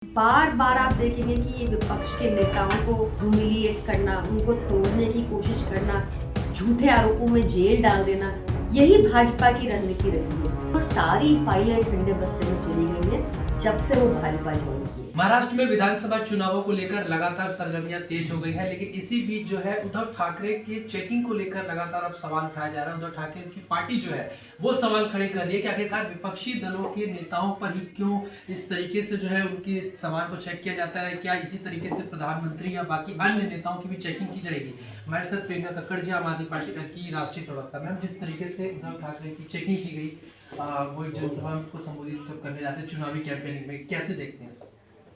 बार बार आप देखेंगे कि ये विपक्ष के नेताओं को ह्यूमिलिएट करना, उनको तोड़ने की कोशिश करना, झूठे आरोपों में जेल डाल देना, यही भाजपा की रणनीति रही है और सारी फाइलें ठंडे बस्ते में चली गई हैं जब से वो भाजपा ज्वाइन की है। महाराष्ट्र में विधानसभा चुनावों को लेकर लगातार सरगर्मियां तेज हो गई है, लेकिन इसी बीच जो है उद्धव ठाकरे के चेकिंग को लेकर लगातार अब सवाल उठाया जा रहा है। उद्धव ठाकरे की पार्टी जो है वो सवाल खड़े कर रही है कि आखिरकार विपक्षी दलों के नेताओं पर ही क्यों इस तरीके से जो है उनकी सामान को चेक किया जाता है। क्या इसी तरीके से प्रधानमंत्री या बाकी अन्य नेताओं की भी चेकिंग की जाएगी? हमारे साथ प्रियंका कक्कड़ जी, आम आदमी पार्टी की राष्ट्रीय प्रवक्ता। मैम, जिस तरीके से उद्धव ठाकरे की चेकिंग की गई, वो एक जनसभा को संबोधित करने जाते हैं चुनावी कैंपेनिंग में, कैसे देखते हैं?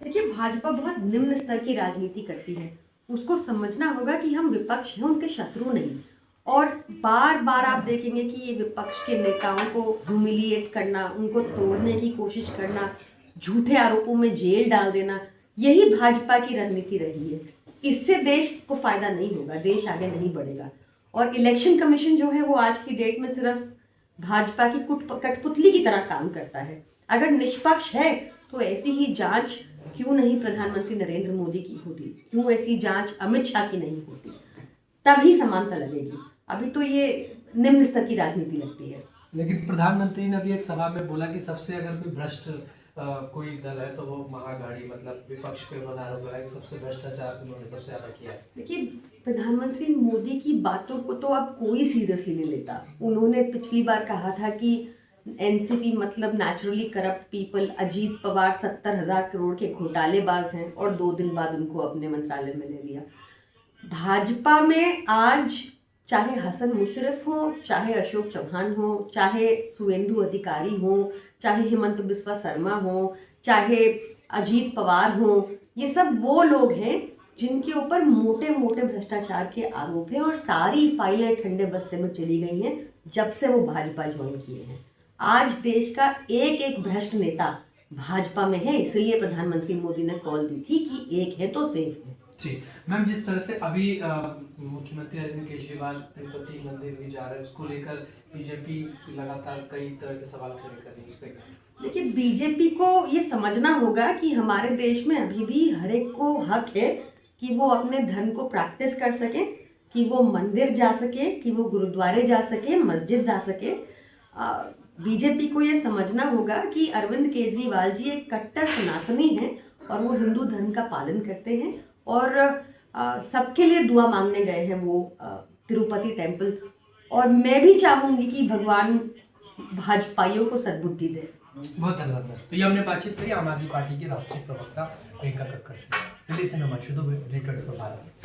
देखिए, भाजपा बहुत निम्न स्तर की राजनीति करती है। उसको समझना होगा कि हम विपक्ष हैं, उनके शत्रु नहीं। और बार बार आप देखेंगे कि ये विपक्ष के नेताओं को ह्यूमिलिएट करना, उनको तोड़ने की कोशिश करना, झूठे आरोपों में जेल डाल देना, यही भाजपा की रणनीति रही है। इससे देश को फायदा नहीं होगा, देश आगे नहीं बढ़ेगा। और इलेक्शन कमीशन जो है वो आज की डेट में सिर्फ भाजपा की कठपुतली की तरह काम करता है। अगर निष्पक्ष है तो ऐसी ही जांच क्यों नहीं प्रधानमंत्री नरेंद्र मोदी की होती, क्यों ऐसी जांच अमित शाह की नहीं होती, तभी समानता लगेगी। अभी तो ये निम्न स्तर की राजनीति लगती है। लेकिन प्रधानमंत्री ने अभी एक सभा में बोला कि सबसे अगर कोई भ्रष्ट कोई दल है तो वो महाअघाड़ी, मतलब विपक्ष पे बना आरोप लगाया कि सबसे भ्रष्टाचार उन्होंने सबसे ज्यादा किया है। देखिए, प्रधानमंत्री मोदी की बातों को तो अब कोई सीरियसली नहीं लेता। उन्होंने पिछली बार कहा था कि एनसीपी मतलब naturally corrupt people, Ajit Pawar 70,000 crore के घोटालेबाज हैं, और 2 दिन बाद उनको अपने मंत्रालय में ले लिया। भाजपा में आज चाहे हसन मुशर्रफ हो, चाहे अशोक चौहान हो, चाहे सुवेंदु अधिकारी हो, चाहे हेमंत बिस्वा शर्मा हो, चाहे अजीत पवार हो, ये सब वो लोग हैं जिनके ऊपर मोटे मोटे भ्रष्टाचार के आरोप हैं और सारी फाइलें ठंडे बस्ते में चली गई हैं जब से वो भाजपा ज्वाइन किए हैं। आज देश का एक एक भ्रष्ट नेता भाजपा में है, इसलिए प्रधानमंत्री मोदी ने कॉल दी थी कि एक है तो सेफ है। जी मैम, जिस तरह से अभी मुख्यमंत्री अरविंद केजरीवाल तिरुपति मंदिर भी जा रहे हैं, उसको लेकर बीजेपी लगातार कई तरह के सवाल खड़े कर रही है, उस पर देखिए, बीजेपी को ये समझना होगा कि हमारे देश में अभी भी हर एक को हक है कि वो अपने धर्म को प्रैक्टिस कर सके, कि वो मंदिर जा सके, कि वो गुरुद्वारे जा सके, मस्जिद जा सके। बीजेपी को ये समझना होगा कि अरविंद केजरीवाल जी एक कट्टर सनातनी हैं और वो हिंदू धर्म का पालन करते हैं और सबके लिए दुआ मांगने गए हैं वो तिरुपति टेम्पल। और मैं भी चाहूँगी कि भगवान भाजपाइयों को सद्बुद्धि दे। बहुत धन्यवाद। तो ये हमने बातचीत करी आम आदमी पार्टी की राष्ट्रीय प्रवक्ता प्रियंका कक्कड़ से। दिल्ली से मैं शुद्ध भारत।